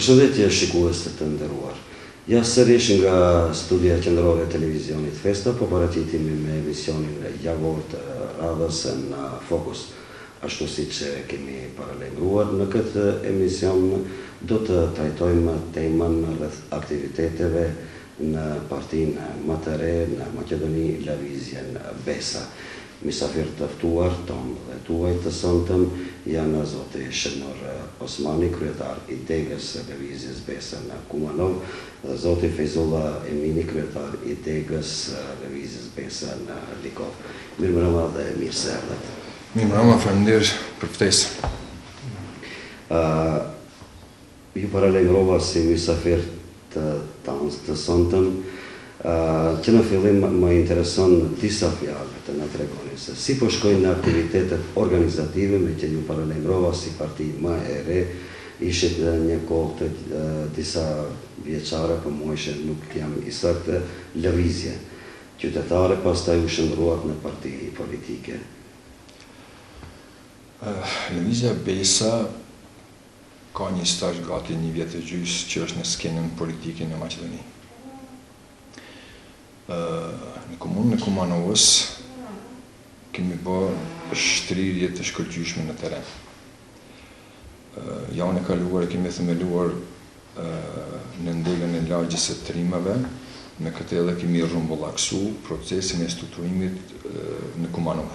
Përshëndetje shikues të nderuar. Ja sërish nga studia qendrore e televizionit Festa, po paraqitemi me emisionin javor të radhës në Fokus. Ashtu si që kemi paralajmëruar në këtë emision, do të trajtojmë temën rreth aktiviteteve në partinë më të re në Maqedoni, Lëvizjen Besa. Misafir të ftuar tonë dhe tuaj të sonëtëm janë zoti Shënor Osmani, kryetar i degës Lëvizjes Besa në Kumanov, dhe zoti Fejzulla Emini, kryetar i degës Lëvizjes Besa në Likov. Mirëmbrëma dhe mirë se erdhët. Mirëmbrëma, faleminderit për ftesën. Ju paralajmërova si misafir të tanës të sonëtëm, që në fillim më intereson disa fjalë të na tregoni se si po shkojnë në aktivitetet organizative, me që ju paralajmërova si parti më e re, ishit një kohë të disa vjeçare, po muajshe nuk jam i saktë, lëvizje qytetare, pastaj u shndruat në parti politike. Lëvizja Besa ka një stazh gati 1 vjet e gjys që është në skenën politike në Maqedoni. Në komunën e Kumanovës kemi bërë shtrirje të shkëlqyeshme në teren. Javën e kaluar kemi themeluar në ndegën e lagjes së trimave, me këtë edhe kemi rrumbullaksu procesin e strukturimit në Kumanov.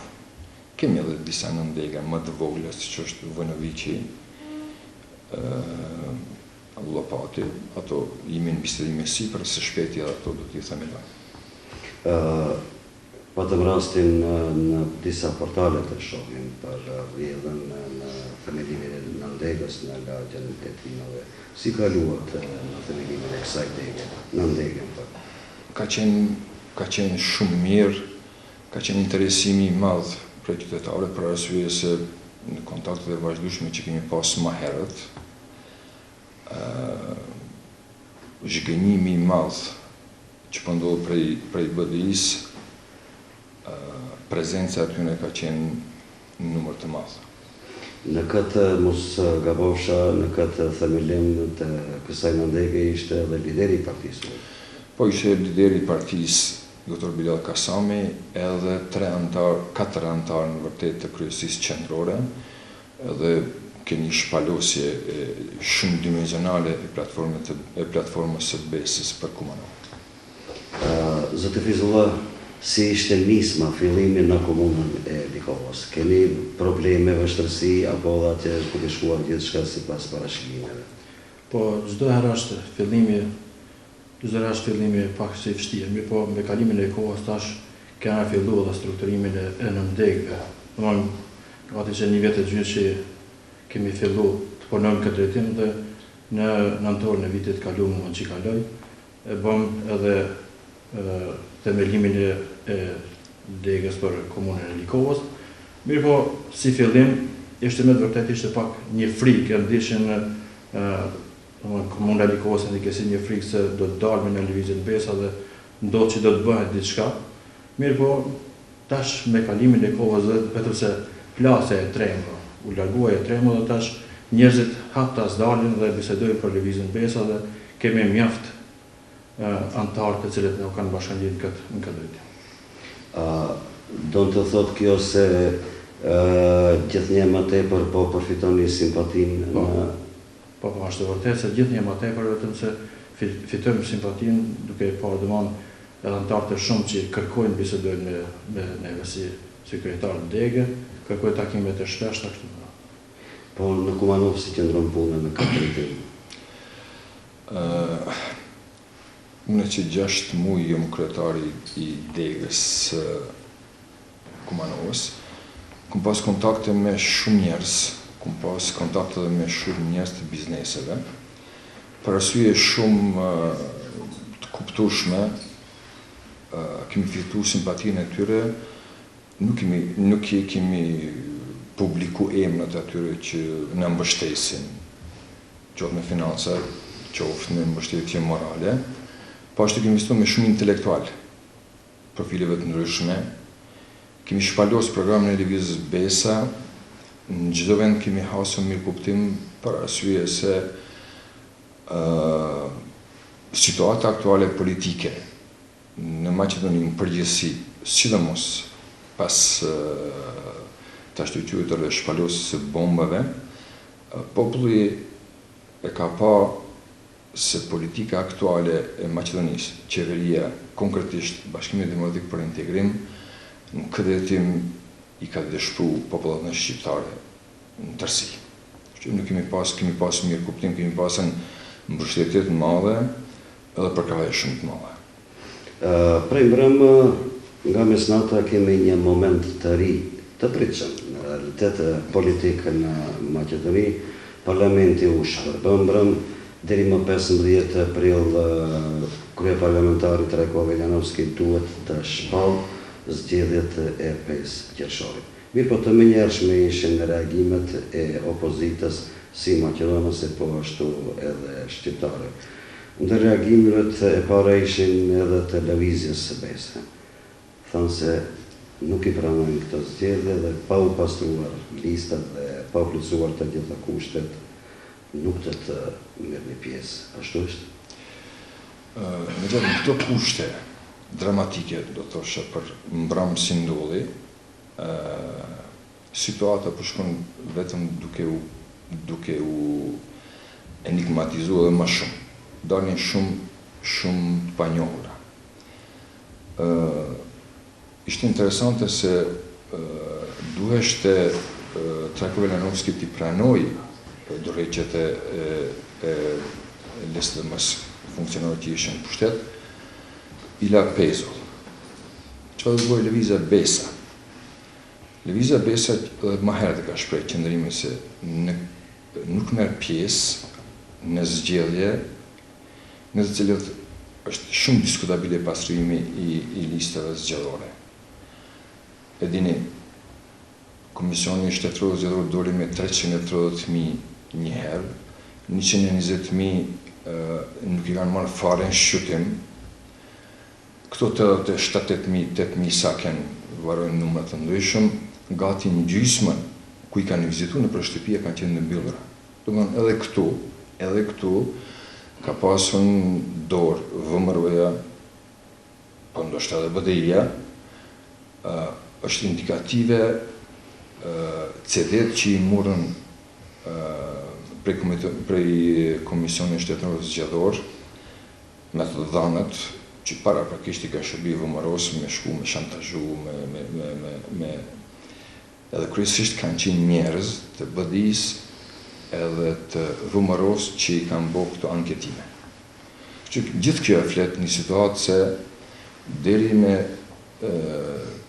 Kemi edhe disa në ndegën më të vogla, siç është Vojnoviqi, Llopati, ato jemi në bisedime sipër, së shpejti edhe ato do t'i themelojmë. Patëm rastin në disa portale të shohim për rrjedhën në themelimin e nëndegës në lagjen e trimave. Si kaluat në themelimin e kësaj dege, nëndegën për? Ka qenë shumë mirë, ka qenë interesimi i madh për qytetarët, për arsye se në kontaktet e vazhdueshme që kemi pas më herët, zhgënjimi i madh që pëndohë prej BDI-s, prezenca atyre ka qenë në numër të madh. Në këtë mos gabofsha, në këtë themelim të kësaj nëndege ishte edhe lideri i partisë? Po ishte lideri i partisë, Dr. Bilal Kasami, edhe 4 antarë në vërtet të kryesisë qendrore, edhe kemi shpalosje shumë dimensionale e platformës së Besës për Kumanov. Zotë Fejzulla, si ishte nisma fillimi në komunën e Likovës? Keni probleme, vështërsi, apo dha që duke shkuar gjithçka sipas parashikimeve? Po, çdo herë është fillimi pak si vështirë, mirë po me kalimin e kohës tash kena filluar dhe strukturimin e nëndegëve. Domthonë, gati që 1 vjet e gjysmë që kemi filluar të punojmë këtë drejtim dhe në nëntor në vitit kaluar që kaloi, e bëm edhe themelimin e degës për komunën e Likovës. Mirë po, si fillim, ishte me të vërtet ishte pak një frikë, e ndishin komuna e Likovës e ndikesi një frikë se do të dalme në Lëvizjen Besa dhe ndodhë që do të bëhet diçka. Mirë po, tash me kalimin e kohës dhe vetëm se plase e tremë, u largua e tremë dhe tash njerëzit haptas dalin dhe bisedojnë për Lëvizjen Besa dhe kemi mjaft antarë të cilët nuk kanë bashkëngjitur në këtë drejtim. Do të thotë kjo se gjithnjë më tepër po përfitoni simpatinë në... Po, është vërtet se gjithnjë më tepër, vetëm se fitojmë simpatinë duke parë domosdoshmë edhe antarë të shumë që kërkojnë bisedojnë me neve si kryetar në degë, kërkojnë takime të shpeshta kështu. Po në Kumanov si qëndron puna në këtë drejtim? Unë që 6 muaj jam kryetari i degës Kumanovës, kam pas kontakte me shumë njerëz, kam pas kontakte me shumë njerëz të bizneseve, për arsye shumë të kuptueshme, kemi fituar simpatinë e tyre, nuk kemi publiku emrat atyre që na mbështesin, qoftë me financa, qoftë me mbështetje morale. Po ashtu kemi investuar me shumë intelektual, profileve të ndryshme. Kemi shpalos programin e Lëvizjes Besa, në çdo vend kemi hasur mirë kuptim për arsye se situata aktuale politike në Maqedoni në përgjithësi, sidomos pas të ashtuqytërve shpalosës së bombave, populli e ka pa se politika aktuale e Maqedonisë, qeveria, konkretisht Bashkimi Demokratik për Integrim, në këtë jetim i ka dëshpru popullat në shqiptare në tërsi. Nuk kemi pas mirë kuptim, kemi pasën mbështetjet të madhe edhe përkraje shumë të madhe. Prej mbrëm, nga mesnata kemi një moment të ri të pritshëm. Në realitet politikë në Maqedoni, parlamenti u shpërbën mbrëm, deri më 15 prill kryeparlamentari Trajko Veljanovski duhet të shpallë zgjedhjet e 5 qershorit. Mirë po të menjëhershme ishin reagimet e opozitës si maqedonase po ashtu edhe shqiptare. Ndër reagimet e para ishin edhe të lëvizjes së BES-së. Thanë se nuk i pranojnë këto zgjedhje dhe pa u pastruar listat dhe pa u plotësuar të gjitha kushtet, nuk të merrni pjesë. Ashtu është? Në gjithë këto kushte dramatike, do të thoshe, për mbram si ndolli, situata po shkon vetëm duke u enigmatizuar edhe më shumë. Dalin shumë të panjohura. Ishte interesante se duheshte Trajko Veljanovski t'i pranoj dorëheqjet e LSDM-s funksionorët që ishin në pushtet, i la pezull. Çfarë do bëjë Lëvizja Besa? Lëvizja Besa edhe më herët ka shprehë qëndrimin se nuk merr pjesë në zgjedhje në të cilët është shumë diskutabile pastrimi i listave zgjedhore. E dini, Komisioni Shtetëror Zgjedhor doli me 330.000 një herë, 120.000 nuk i kanë marrë fare në shqytim, këto 87.000, 8.000 sa kanë varojnë numrat të ndryshëm, gati në gjysmën ku i kanë vizitu në përshtypia kanë qenë në mbyllura. Domethënë edhe këtu ka pasun dorë VMRO-ja, po ndoshta edhe BDI-ja, është indikative CD-t që i murën prej Komisionit Shtetëror Zgjedhor, me të dhanët që para prakisht i ka shërbi VMRO-s me shku, me shantazhu, edhe kryesisht kanë qenë njerëz të BDI-s edhe të VMRO-s që i kanë bërë këto anketime. Gjithë kjo e flet një situatë se deri me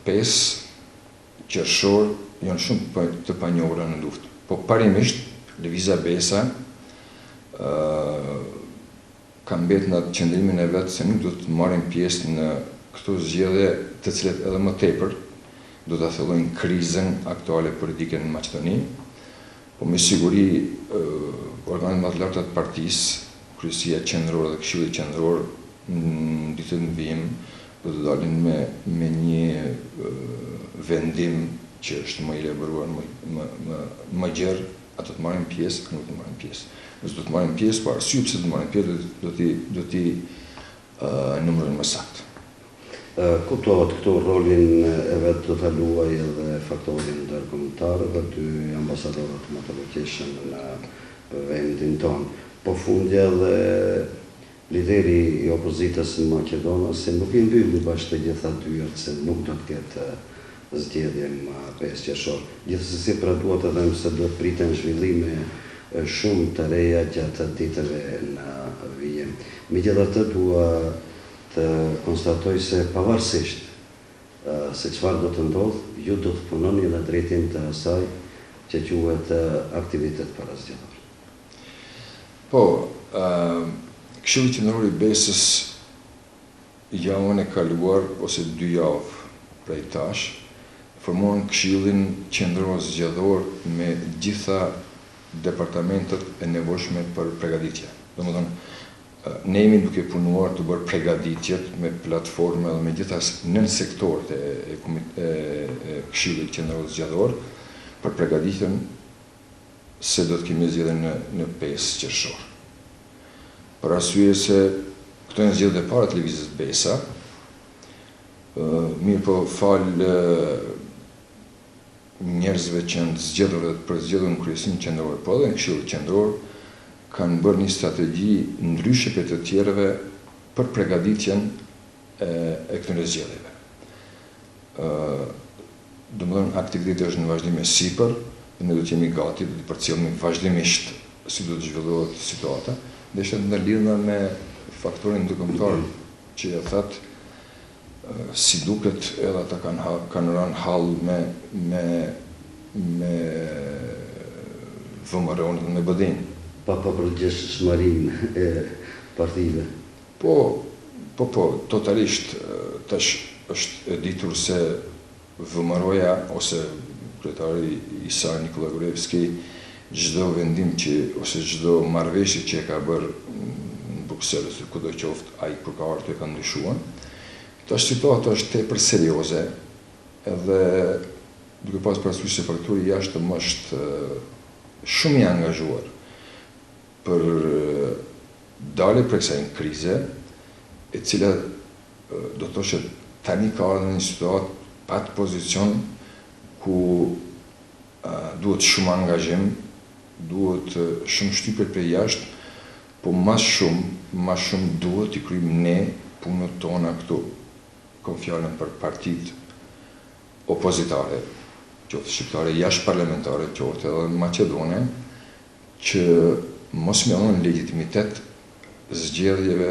5 qershor janë shumë të panjohura në luftë. Po parimisht, Lëvizja Besa ka mbetë në qëndrimin e vetë se nuk do të marrin pjesë në këto zgjedhje të cilet edhe më tepër do të thellojnë krizën aktuale politike në Maqedoni, po me siguri organet më të larta të partisë, Kryesia Qendrore dhe Këshilli Qendror në ditët në vijim do të dalin me një vendim që është më i elaboruar, më gjerë, a do të marrin pjesë, a nuk do të marrin pjesë. Nëse do të marrin pjesë, po arsye pse do të marrin pjesë, do t'i numërojnë më saktë. Kuptohet këtu rolin e vetë do të luaj edhe faktorin ndërkombëtar dhe 2 ambasadorët më të rëndësishëm në vendin tonë. Po fundja dhe lideri i opozitës në Maqedonë se nuk i mbylli bashkë të gjitha dyert se nuk do të ketë zgjedhje më 5 qershor. Gjithsesi pra duhet të them se do të priten zhvillime shumë të reja gjatë ditëve në vijim. Megjithatë dua të konstatoj se pavarësisht se çfarë do të ndodhë, ju do të punoni në drejtim të asaj që quhet aktivitet parazgjedhor. Po, Këshilli Qendror i BES-së javën e kaluar ose 2 javë prej tash, formuan Këshillin Qendror Zgjedhor me gjitha departamentet e nevojshme për përgatitje. Domethënë, ne jemi duke punuar të bërë përgatitjet me platforme dhe me gjitha nën sektorët e Këshillit Qendror Zgjedhor për përgatitjen se do të kemi zgjedhje në 5 qershor. për arsye se këto janë zgjedhjet e para të lëvizjes Besa. Mirë po falë njerëzve që janë zgjedhur dhe për zgjedhur në Kryesinë Qendrore, po edhe në Këshillin Qendror, kanë bërë një strategji ndryshe për të tjerëve për përgatitjen e këtyre zgjedhjeve. Domethënë aktiviteti është në vazhdim e sipër, dhe ne do të jemi gati të përcjellemi vazhdimisht si do të zhvillohet situata, dhe është ndërlidhur me faktorin ndërkombëtar që ja thatë si duket edhe ata kanë rënë hall me VMRO-n dhe me BD-n. Pa përgjegjësinë e partive. Po, totalisht tash është e ditur se VMRO-ja ose kryetari Isa Nikolagorevski çdo vendim ose çdo marrëveshje që e ka bërë në Bruksel ose kudo qoftë ai kur ka ardhur e ka ndryshuar. Tash situata është tepër serioze edhe duke pas parasysh se faktori jashtëm është shumë i angazhuar për dalje prej kësaj krize, e cila do të thoshte tani ka ardhur në një situatë pa pozicion ku duhet shumë angazhim, duhet shumë shtypje prej jashtë, po më shumë duhet i kryjmë ne punët tona këtu. Kom fjalën për partitë opozitare, qoftë shqiptare jashtë parlamentare, qoftë edhe në Maqedone, që mos më dhënë legitimitet zgjedhjeve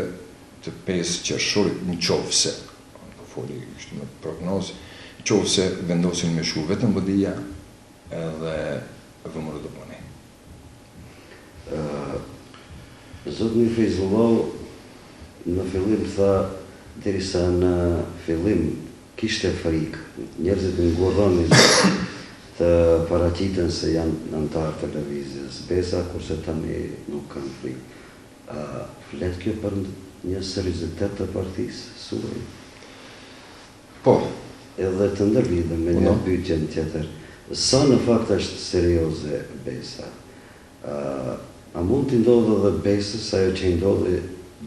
të 5 qershorit nëse, po foli kështu me prognozë, nëse vendosin me shku vetëm BD-ja edhe VMRO do bëni. Zotni Feyzullah në fillim tha derisa në fillim kishte frikë, njerëzit ngurronin të paraqiten se janë antarë të lëvizjes Besa, kurse tani nuk kanë frikë. Flet kjo për një seriozitet të partisë suaj? Po. Edhe të ndërlidhem me një pyetjen tjetër. Sa në fakt është serioze Besa? A mund të ndodhë edhe Besës ajo që ndodhi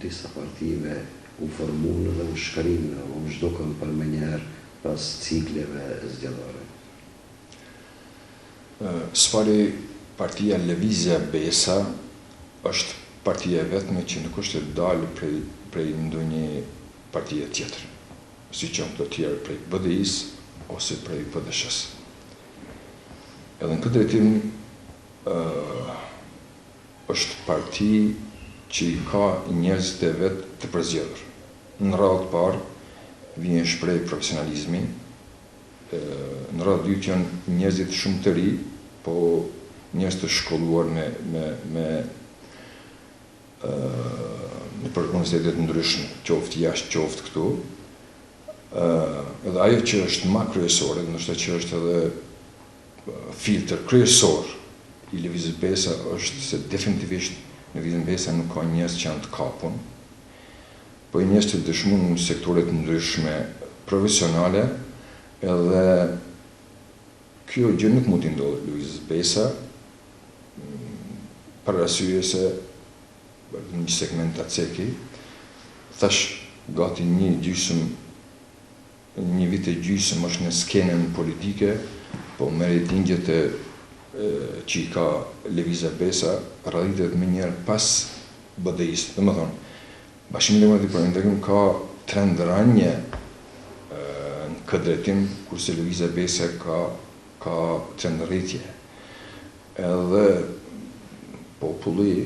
disa partive u formuan dhe u shkrinë, u zhdukën për më njerë pas cikleve zgjedhore? Sfari partia Lëvizja Besa është partia vetme që nuk është dalë prej ndonjë partie tjetër, si që të tjerë prej BDI-s ose prej PDSH-s. Edhe në këtë drejtim është parti që i ka njerëzit e vetë të përzgjedhur. Në radhë parë vjen shpreh profesionalizmi, në radhë dytë janë njerëzit shumë të ri, po njerëz të shkolluar me për universitetet ndryshme, qoftë jashtë, qoftë këtu. Edhe ajo që është më kryesore, ndoshta që është edhe filtr kryesor i lëvizjes Besa është se definitivisht lëvizja Besa nuk ka njerëz që janë të kapur, po i njerëz të dëshmuar në sektore të ndryshme profesionale, edhe kjo gjë nuk mund të ndodhë lëvizjes Besa për arsye se një segment aceki, thash gati një vit e gjysmë është në skenën politike, po me rejtingjet që i ka lëvizja Besa rraditet më njerë pas BDI-s. Dhe më thonë, Bashkimi Demokratik për Integrim ka trend rënje në këtë drejtim, kurse lëvizja Besa ka trend rritje. Edhe populli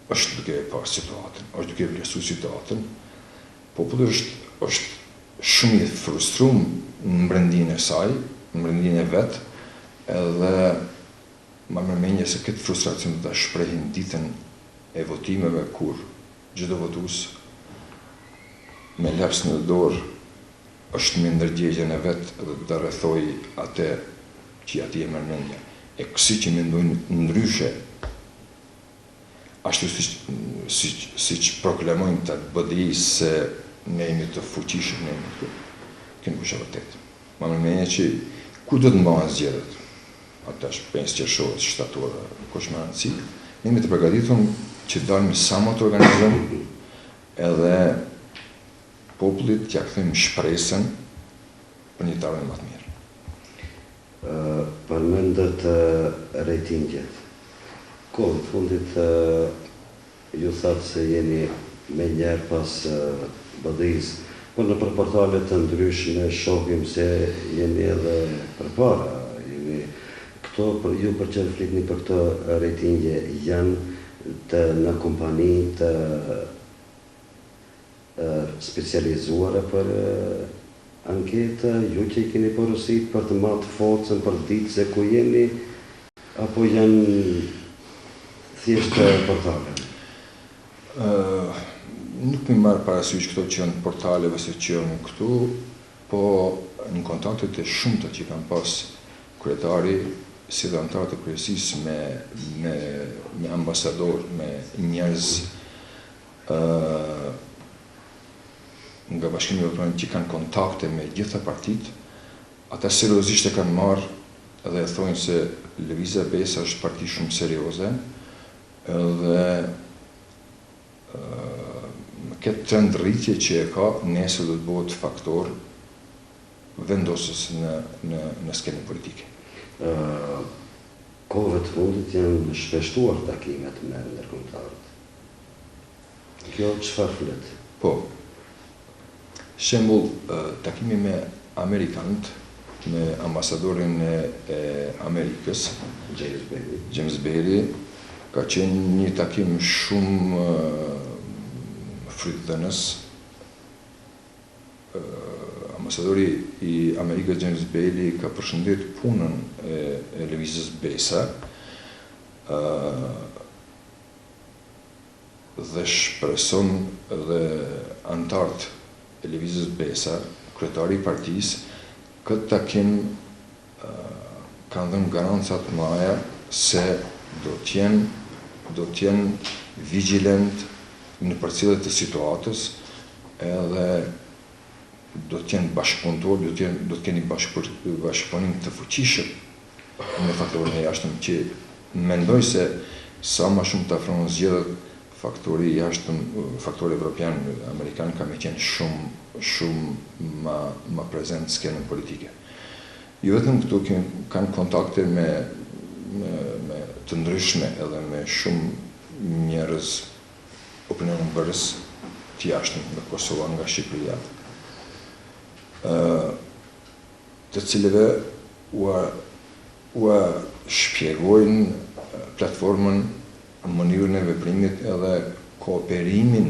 është duke e parë situatën, është duke e vlerësuar situatën. Populli është shumë i frustruar në brendin e saj, në brendin e vetë, edhe ma mërmenje se këtë frustracion të shprehin ditën e votimeve kur çdo votues me laps në dorë është me ndërgjegjen e vetë dhe të rrethoj atë që ati e mërmenja. E kësi që mendojnë ndryshe, ashtu si që proklamojnë të BDI se ne jemi të fuqishëm, ne jemi të kënë kusha vërtet. Ma mërmenja që ku do të mbahen zgjedhjet? atash 5 qershor, shtator, kush më rëndësi, ne jemi të përgatitur që dalim sa më të organizojmë edhe popullit t'ja kthejmë shpresën për një tarë më të mirë. Përmendet rejtingjet. Kohë të fundit ju thatë se jeni me njerë pas BDI-s, por në për portalet të ndryshme shohim se jeni edhe përpara. Ju për që flikni për këto rejtingje janë në kompani të specializuara për anketa, ju që i keni porosit për të matë forcën për ditë se ku jeni, apo janë thjeshtë portale? Nuk mi marë parasysh këto që janë portaleve se që janë këtu, po në kontaktet e shumëta që kanë pas kryetari, si dhe antarët e kryesisë me ambasador, me njerëz nga Bashkimi Evropian që kanë kontakte me gjitha partit, ata seriozisht e kanë marrë dhe e thojnë se Lëvizja Besa është parti shumë serioze dhe këtë trend rritje që e ka, nesër do të bëhet faktor vendosës në skenën politike. Kohëve të fundit janë shpeshtuar takimet me ndërkombëtarët. Kjo çfarë flet? Po, shembull takimi me amerikanët, me ambasadorin e Amerikës, James Bailey, ka qenë një takim shumë frytëdhënës. Ambasadori i Amerikës James Bailey ka përshëndet punën e Lëvizjes Besa dhe shpreson dhe antarët e Lëvizjes Besa, kryetari i partisë, këtë takim kanë dhënë garancat mëdha se do t'jenë vigjilent në përcjellje të situatës edhe do t'jenë bashkëpunëtor, do t'keni bashkëpunim të fuqishëm me faktorin e jashtëm që mendoj se sa më shumë të afrohen zgjedhjet faktori i jashtëm, faktori evropian, amerikan ka me qenë shumë më prezent në skenën politike. Jo vetëm këtu kanë kontakte me të ndryshme edhe me shumë njerëz opinionbërës të jashtëm nga Kosova, nga Shqipëria, të cilëve ua shpjegojnë platformën, mënyrën e veprimit edhe kooperimin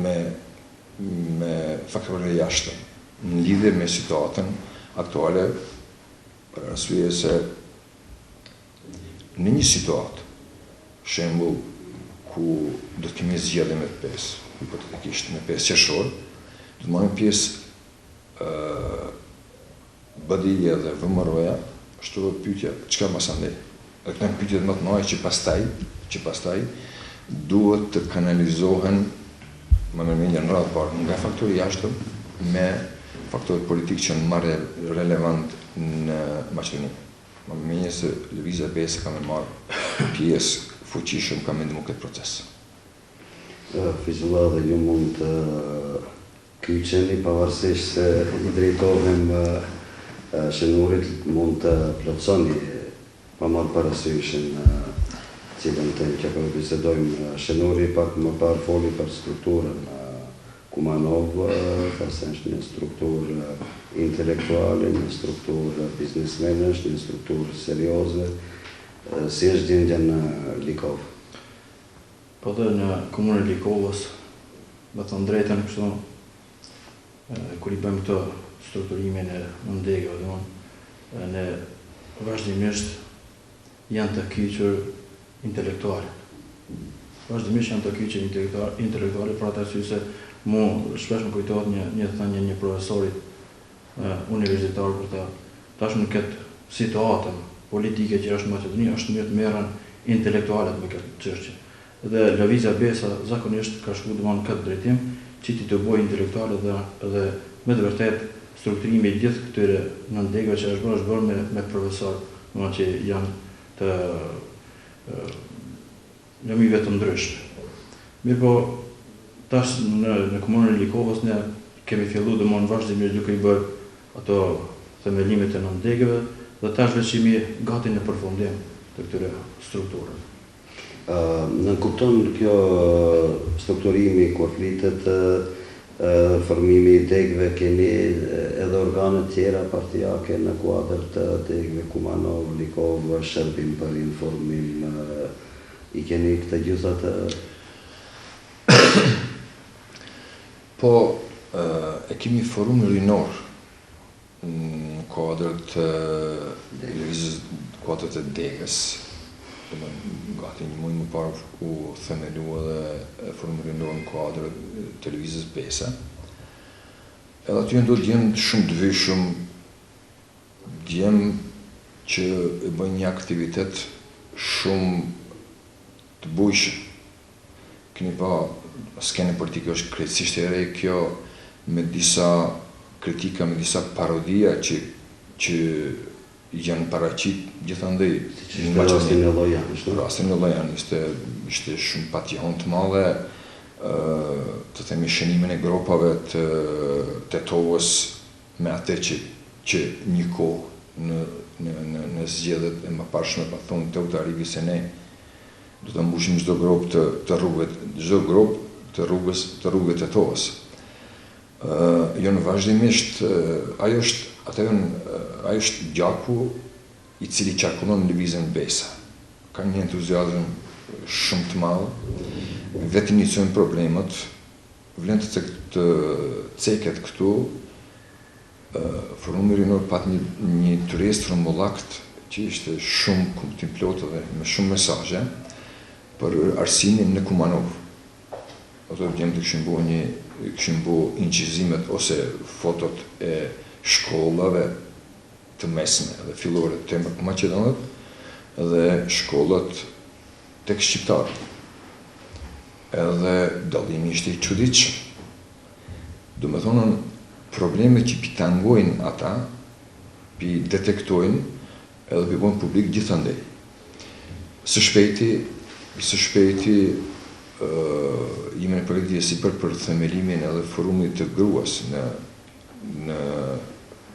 me faktorët e jashtëm në lidhje me situatën aktuale, për arsye se në një situatë, shembull ku do të kemi zgjedhje me 5, hipotetikisht me 5 qershor, do të marrin pjesë BDI-ja dhe VMRO-ja, është të pyetja, çka mas andej? Dhe këto janë pyetjet më të mëdha që pastaj duhet të kanalizohen më në një radhë parë nga faktori jashtëm me faktorët politikë që janë marrë relevant në Maqedoni. Më menje se Lëvizja Besa ka me marrë pjesë fuqishëm ka me ndihmu këtë proces. Fizullah dhe ju mund të kyçeni pavarësisht se i drejtohem shënurit, mund të plotësoni pa marrë parasysh në cilën të që po bisedojmë. Shënuri pak më parë foli për strukturën Kumanov, pastaj është një strukturë intelektuale, një strukturë biznesmenësh, një strukturë serioze. Si është gjendja në Likov? Po dhe në komunën e Likovës, me thënë drejtën kështu, kur i bëjmë këto strukturimin e ndegëve, ne vazhdimisht janë të kyçur intelektuale. Vazhdimisht janë të kyçur intelektuale, për atë arsye se mu shpesh më kujtohet një thënie një profesorit universitar për ta tashmë në këtë situatën politike që është në Maqedoni, është mirë të merren intelektualet me këtë çështje. Dhe Lëvizja Besa zakonisht ka shkuar domon këtë drejtim, që ti të bëjë intelektuale dhe me të vërtet strukturimi i gjithë këtyre nëndegëve që është bërë me profesor, që janë të lëmive të ndryshme. Mirë po, tash në komunën e Likovës ne kemi fillu dhe në vazhdimisht duke i bërë ato themelimet e nëndegëve dhe tash veç jemi gati në përfundim të këtyre strukturët. Në kupton kjo strukturimi kur flitet formimi i degëve, keni edhe organe tjera partijake në kuadër të degëve, Kumanov, Likovë, shërbim për informim, i keni këtë gjithat? Po, e kemi forum rinor në kuadër të degës. Gati një muaj më parë u themelua dhe forum rinor në kuadër televizës Besa. Edhe aty ndo djemë shumë të vëshëm, djemë që e bëjnë një aktivitet shumë të bujshëm. Keni pa skene politike është krejtësisht e re kjo me disa kritika, me disa parodia që janë paraqit gjithandej. Rastin e Llojan, Rastin e Llojan ishte shumë patjetër të madhe, të themi shënimin e gropave të Tetovës me atë që një kohë në zgjedhjet e mëparshme pa thonë Teutarivi se ne do të mbushim çdo grop të rrugëve të Tetovës. Jo në vazhdimisht, ajo është gjaku i cili qarkullon në lëvizjen Besa. Ka një entuziazëm shumë të madh, vetë iniciojnë problemet, vlen të ceket këtu, forumi rinor pat një turist rrumbullakt që ishte shumë kuptim plot dhe me shumë mesazhe për arsimin në Kumanov. Ato djemë të këshim bu incizimet ose fotot e shkollave të mesme dhe fillore të Maqedonit dhe shkollat tek shqiptarët. Edhe dallimi ishte i çuditshëm. Do me thonën, problemet që pitangojnë ata, pi detektojnë edhe pi bojnë publik gjithandej. Së shpejti jemi në përgjithësi sipër për themelimin edhe forumit të gruas në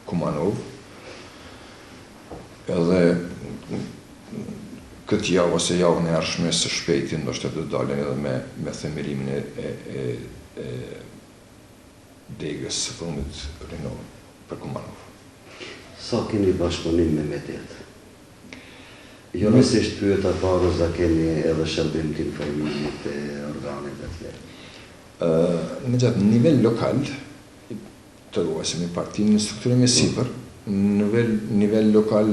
Kumanov. Edhe këtë javë ose javën e ardhshme së shpejti ndoshta do dalen edhe me themelimin e degës së forumit rinor për Kumanov. Sa keni bashkëpunim me mediat? Jo nësisht pyeta parë sa keni edhe shërbim të informimit e organet e tjerë. Në gjatë nivel lokal, të ruasim i partinë në strukturën e sipër, në nivel lokal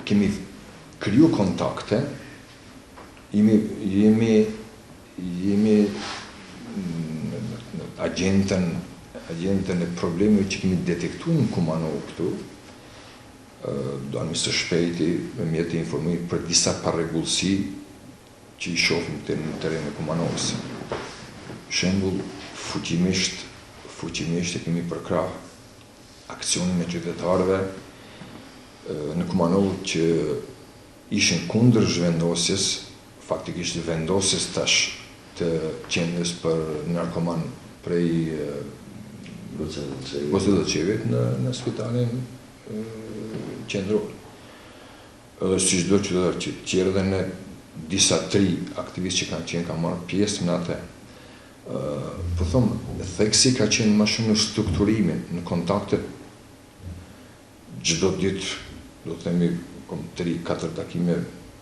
kemi kriju kontakte, jemi agentën e problemeve që kemi detektu në Kumanov këtu, dojmë së shpejti me mjetë informimit për disa parregullsi që i shofim të në teren e Kumanovës. Shembull, fuqimisht e kemi përkrah aksionin e qytetarëve në Kumanov që ishin kundër zhvendosjes, faktikisht vendosjes tash të qendrës për narkoman prej Gosedolçevit në spitalin qendror. Edhe si çdo qytetar tjerë dhe në disa tri aktivistë që kanë marrë pjesë në atë. Po thomë, theksi ka qenë më shumë në strukturimin, në kontakte çdo ditë, do të themi, kom 3-4 takime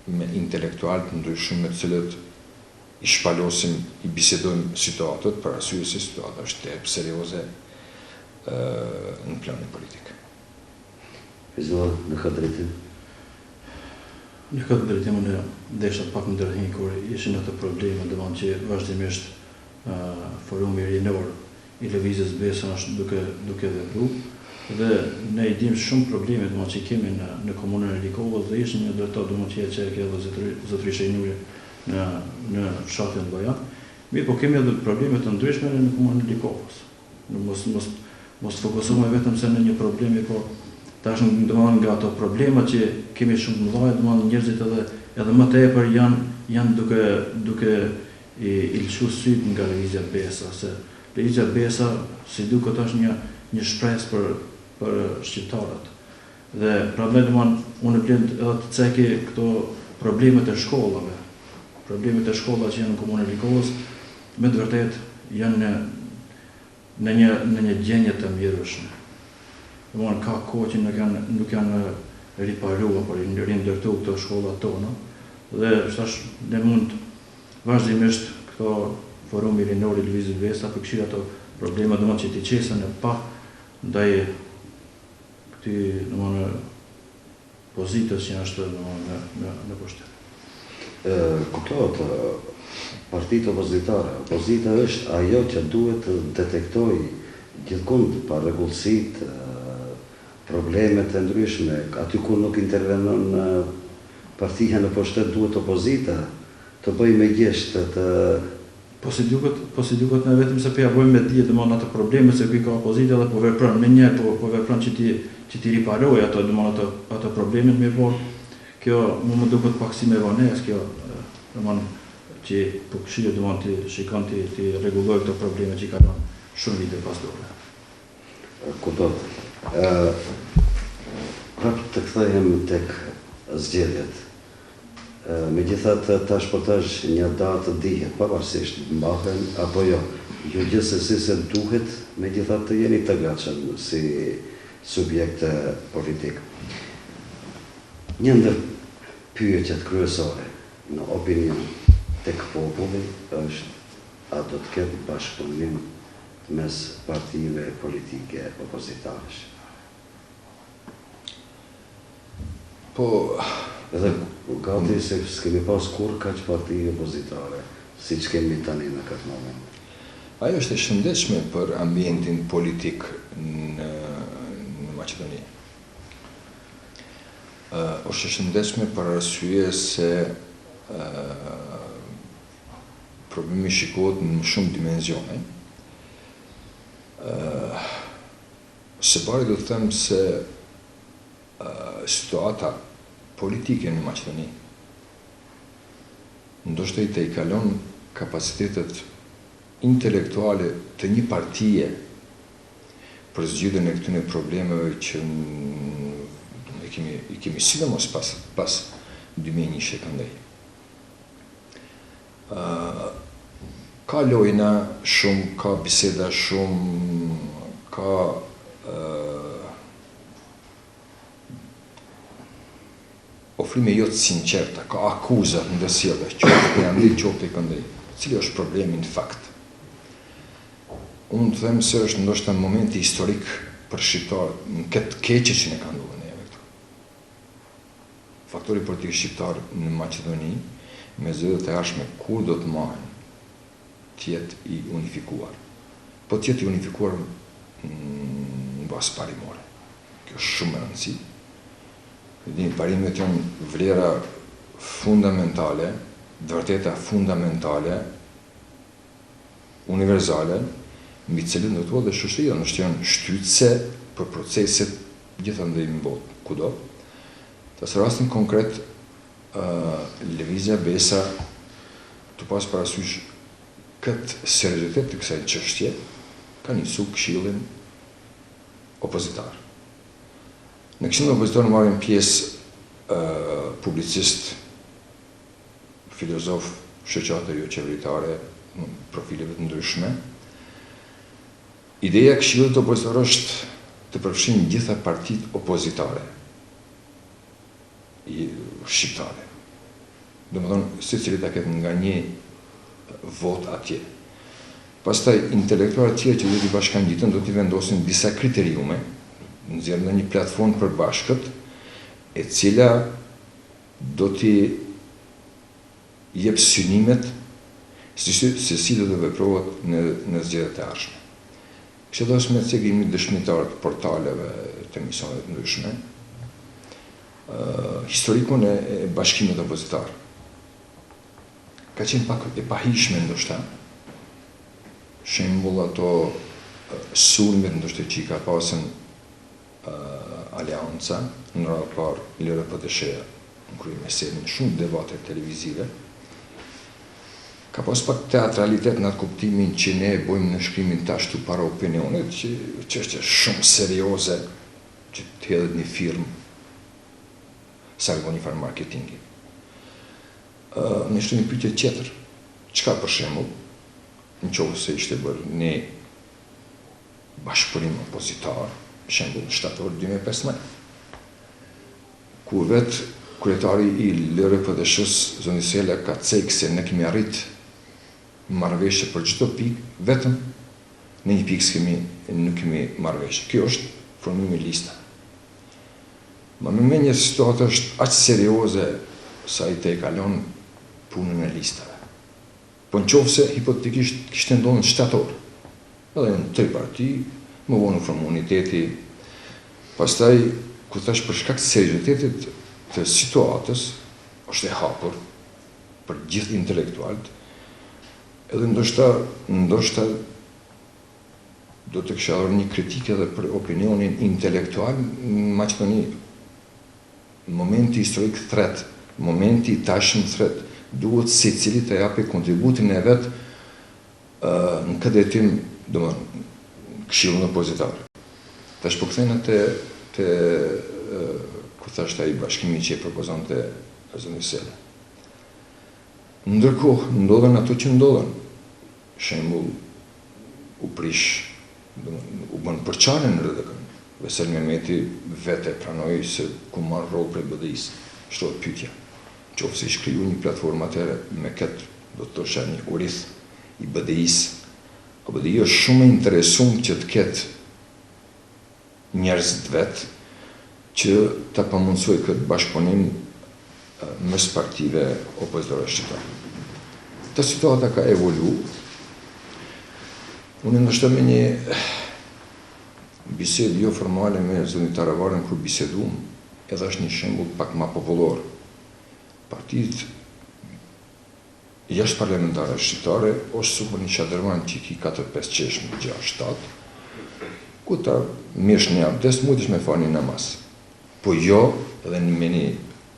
me intelektualë të ndryshëm me të cilët i shpalosim, i bisedojmë situatët, për arsye se situata është tepër serioze në planin politik. Fizua, në këtë drejtim? Në këtë drejtim në desha pak më ndërhin kur ishin ato probleme, dhe që vazhdimisht forumi rinor i lëvizjes Besa është duke vepru, dhe ne i dim shumë probleme që kemi në komunën e Likovës dhe ishë një ndërto që e qerke dhe zotërishe i njëri në fshatin Llojan, Mirë, po kemi edhe probleme të ndryshme në komunën e Likovës. Mos fokusohemi vetëm se në një problemi, po tash domethënë nga ato problema që kemi shumë të mëdha, domethënë njerëzit edhe më tepër janë duke i lëshu syt nga lëvizja Besa, se lëvizja Besa si duket është një shpresë për shqiptarët. Dhe prandaj domethënë unë vlen edhe të ceki këto problemet e shkollave. Problemet e shkollave që janë në komunën e Likovës me të vërtet janë në një gjendje të mjerueshme. Domethënë ka kohë që nuk janë riparuar, por rindërtu këto shkollat tona. Dhe thash ne mund vazhdimisht këto forumi rinor i lëvizjes Besa përkëshir ato probleme domethënë që ti qesën e pa ndaj këtij domethënë pozitës që është në pushtet. Kuptohet, partitë opozitare. Opozita është ajo që duhet të detektoj gjithkund pa rregullsitë, problemet e ndryshme. Aty ku nuk intervenon partia në pushtet duhet opozita të bëjë me gjesht të Po si duket ne vetëm se po ja bëjmë me dije domethënë ato probleme se ku ka opozita dhe po vepron me një po vepron që ti riparoj ato domethënë ato probleme mirë, po kjo më duket pak si me vonesë kjo domethënë që po këshillë domethënë ti shikon ti rregulloj këto probleme që kanë shumë vite pas dore. Kuptohet. Prapë të kthehem tek zgjedhjet. Megjithatë tash po tash një datë dihet, pavarësisht mbahen apo jo. Ju gjithsesi se duhet megjithatë të jeni të gatshëm si subjekt politik. Një ndër pyetjet kryesore në opinion tek populli është a do të ketë bashkëpunim mes partive politike opozitare. Po edhe gati se s'kemi pas kur kaq parti opozitare, si që kemi tani në këtë moment. Ajo është e shëndetshme për ambientin politik në Maqedoni. Është e shëndetshme për arsye se problemi shikohet në shumë dimensione. Së pari do të them se situata politike në Maqedoni ndoshta i kalon kapacitetet intelektuale të një partije për zgjidhjen e këtyre problemeve që i kemi sidomos pas 2021. Ka lojna shumë, ka biseda shumë, ka ofrime jo të sinqerta, ka akuzat në ndërsjellë, qoftë për andi, qoftë i këndej. Cili është problemi në fakt? Unë të them se është ndoshta momenti historik për shqiptarët, në këtë keqe që ne ka ndodhur neve këtu. Faktori politik shqiptar në Maqedoni, me zgjedhjet e ardhshme, kur do të marrin të jetë i unifikuar. Po të jetë i unifikuar në bazë parimore. Kjo është shumë e rëndësishme. Parimet janë vlera fundamentale, vërteta fundamentale, universale, mbi të cilën do të thotë shoqëria është janë shtytëse për proceset gjithandej në botë, kudo. Në rastin konkret, lëvizja Besa të pas parasysh këtë seriozitet të kësaj çështje ka nisur këshillin opozitar. Në këshillin opozitar marrin pjesë publicist, filozof, shoqata jo qeveritare, profileve të ndryshme. Ideja e këshillit opozitar është të përfshin gjitha partitë opozitare shqiptare. Domethënë, secili ta ketë nga një vot atje. Pastaj intelektualët tjerë që do t'i bashkangjiten do t'i vendosin disa kriteriume, nxjerrën në një platformë përbashkët, e cila do t'i jep synimet se si do të veprohet në zgjedhjet e ardhshme. Kështu është me cegimi dëshmitar të portaleve të emisioneve të ndryshme, historikun e bashkimit opozitar. Ka qenë pak e pahishme ndoshta, shembull ato sulmet ndoshta që I ka pasën Alianca në radhë parë LRPDSH-ja në kryemeserin shumë debate televizive. Ka pas pak teatralitet në atë kuptimin që ne bojmë në shkrimin tash tu para opinionit, që është shumë serioze që të hedhet një firmë sa një farë marketingi. Në ishte një pyetje tjetër. Çka për shembull, në qoftë se ishte bërë një bashkëpunim opozitar, shembull shtator 2015, ku vetë kryetari I LRPDSH-s zoni Sela ka cekë se ne kemi arrit marrëveshje për çdo pikë, vetëm në një pikë nuk kemi marrëveshje. Kjo është formimi I lista. Ma më menje situata është aq serioze sa I te kalon punën e listave. Po në qoftë se hipotetikisht kishte ndodhur shtator, edhe në 3 parti, më vonë formuniteti, pastaj ku thash për shkak të seriozitetit të situatës është e hapur për gjithë intelektualët, edhe ndoshta do të kisha dhënë një kritikë edhe për opinionin intelektual në Maqedoni. Momenti historik thret, momenti I tashëm thret, duhet secili të japë kontributin e vet në këtë hetim, domethënë këshillin opozitar. Tash po kthehen te ku thashtë ai bashkimi që e propozonte zoni Sela. Ndërkohë, ndodhen ato që ndodhen. Shembull, u prish, u bën përçarje në RDK-n. Vesel Mehmeti vetë pranoi se ku marr rol prej BDI-s. Shtohet pyetja. Qofse I shkriju një platformë atëre me këtë, do të thosha një urith I BDI-s, a BDI është shumë I interesuar që të ketë njerëz të vet që ta pamundsoj këtë bashkëpunim mes partive opozitore shqiptare. Ta situata ka evolu. Unë ndoshta me një bisedë jo formale me zonin Taravarën kur biseduam, edhe është një shembull pak më popullor. Partitë jashtë parlamentare shqiptare ose super një çadërman që ki 4-5 qeshme, 6-7, ku ta mirësh një abdes, mujtësh me fal një namaz. Po jo edhe me një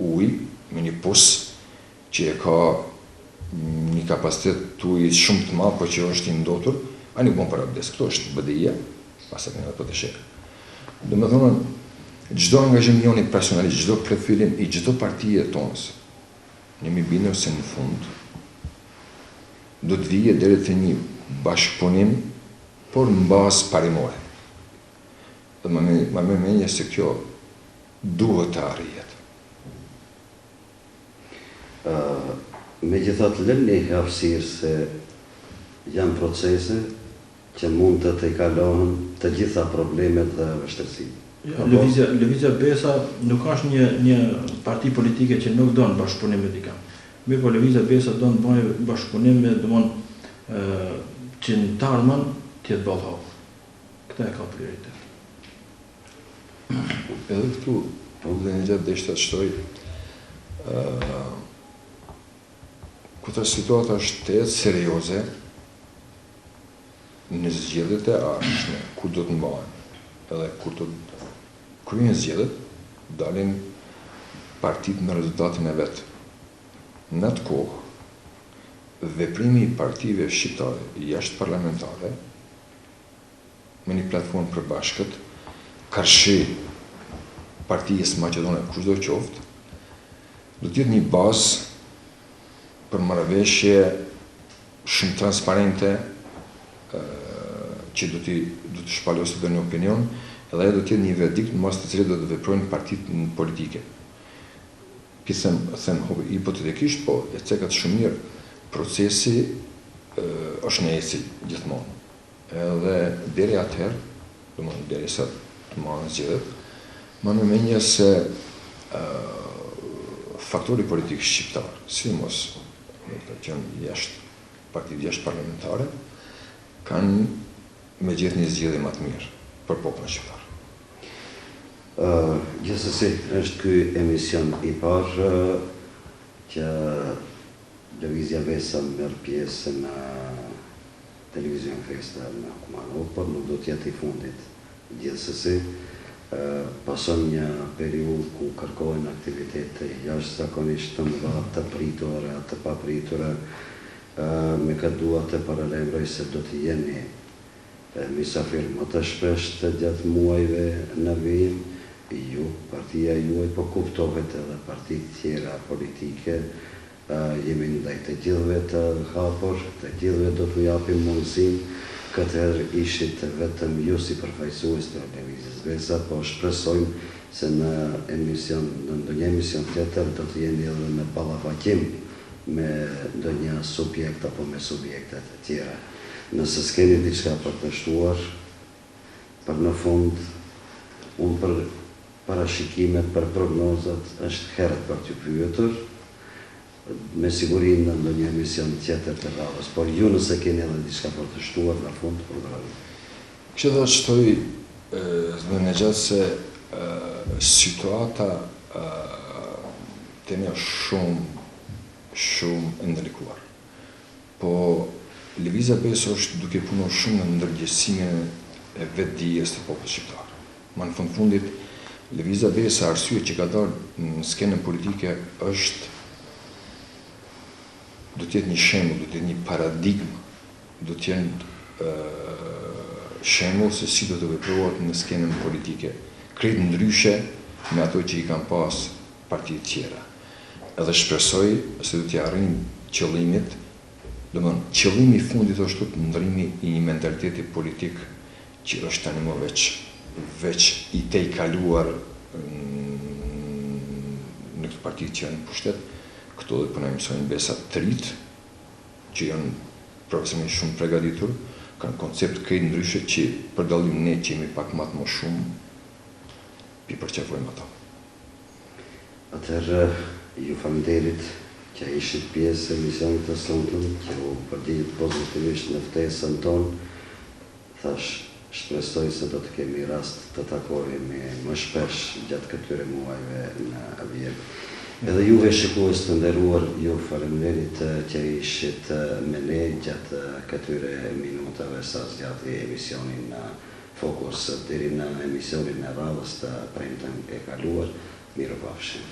ujë, me një pus që e ka një kapacitet të ujit shumë të madh, po që është I ndotur, a nuk bën për abdes. Këto është BDI-ja, pastaj edhe PDSH. Domethënë, çdo angazhim joni personalisht, çdo profilin I çdo partie tonës, ne mi bindur se në fund do të vijë deri te një bashkëpunim, por në bazë parimore. Dhe më menje se kjo duhet të arrihet. Megjithatë lënë një hapësirë se janë procese që mund të tejkalohen të gjitha problemet dhe vështirësitë. Lëvizja Besa nuk është një parti politike që nuk don bashkëpunim me dikën. Mirë, po Lëvizja Besa don të bëjë bashkëpunim me që në të ardhmen të jetë ballhap. Këtë e ka prioritet. Edhe këtu, dhe një gjatë deshta të shtoj, këtë situata është të jetë serioze në zgjedhjet e ardhshme, kur do të mbahen, edhe kur do të kryen zgjedhjet, dalin partitë me rezultatin e vet. Në atë kohë, veprimi I partive shqiptare jashtë parlamentare me një platformë përbashkët, karshi partijës Maqedone kushdo qoftë, do të jetë një bazë për marrëveshje shumë transparente që do të shpalosë dhe një opinion, edhe do të jetë një verdikt në mas të cilët do të veprojnë partitë politike. Them hipotetikisht, po e cekat shumë mirë, procesi është në ecil gjithmonë. Edhe deri atëherë, domethënë derisa të marrën zgjedhjet, më në menje se faktori politik shqiptar, sidomos të qenë partitë jashtë parlamentare, kanë me gjithë një zgjedhje më të mirë për popullin shqiptar. Gjithsesi, është ky emision I parë që Lëvizja Besa merr pjesë në televizion festa në Kumanov, por nuk do t'jetë i fundit. Gjithsesi, pason një periudhë ku kërkojnë aktivitete jashtëzakonisht të mëdha, të pritura, të papritura, me këtë dua të paralajmëroj se do të jeni misafir më të shpesht gjatë muajve në vijim, ju, partia juaj, po kuptohet edhe partitë tjera politike, jemi ndaj të gjithëve të hapur, të gjithëve do t'u japim mundësinë, këtëherë ishit vetëm ju si përfaqësues të Lëvizjes Besa, po shpresojmë se në ndonjë emision tjetër do të jeni edhe në ballafakim me ndonjë subjekt apo me subjektet e tjera. Nëse s'keni diçka për të shtuar, për në fund, unë për parashikimet, për prognozat, është herët për t'ju pyetur, me siguri në ndonjë emision tjetër të radhës, por ju nëse keni edhe diçka për të shtuar në fund të programit. Kështë dhe shtoj dhe në gjatë se situata të një shumë ndërlikuar. Po Lëvizja Besa është duke punu shumë në ndërgjësimin e vetë dijes të popullit shqiptar. Ma në fundit, Lëvizja Besa arsye që ka dalë në skenën politike është do t'jetë një shembull, do t'jetë një paradigmë, do t'jetë shembull se si do të veprohet në skenën politike, krejt ndryshe me ato që i kanë pas partitë tjera. Edhe shpresoj se do t'i arrijnë qëllimit, domethënë qëllimi i fundit është ndrimi i një mentaliteti politik që është tani më veç i tej kaluar në këtë partitë që janë në pushtet. Këto dhe përna mësojnë Besa të rritë, që janë profesionisht shumë pregaditur, kanë koncept krejt ndryshe që për dallim ne që jemi pak matë më shumë, pi përqafojmë ato. Atëherë, ju faleminderit që ishit pjesë e misionit të sonte, që u përgjigjet pozitivisht në ftesën tonë. Thash, shpresoj se do të kemi rast të takohemi më shpesh gjatë këtyre muajve në vijim. Edhe juve shikues të nderuar, ju faleminderit që ishit me ne gjatë këtyre minutave sa zgjati emisionin në Fokus deri në emisionin e radhës të premten e kaluar. Mirupafshim.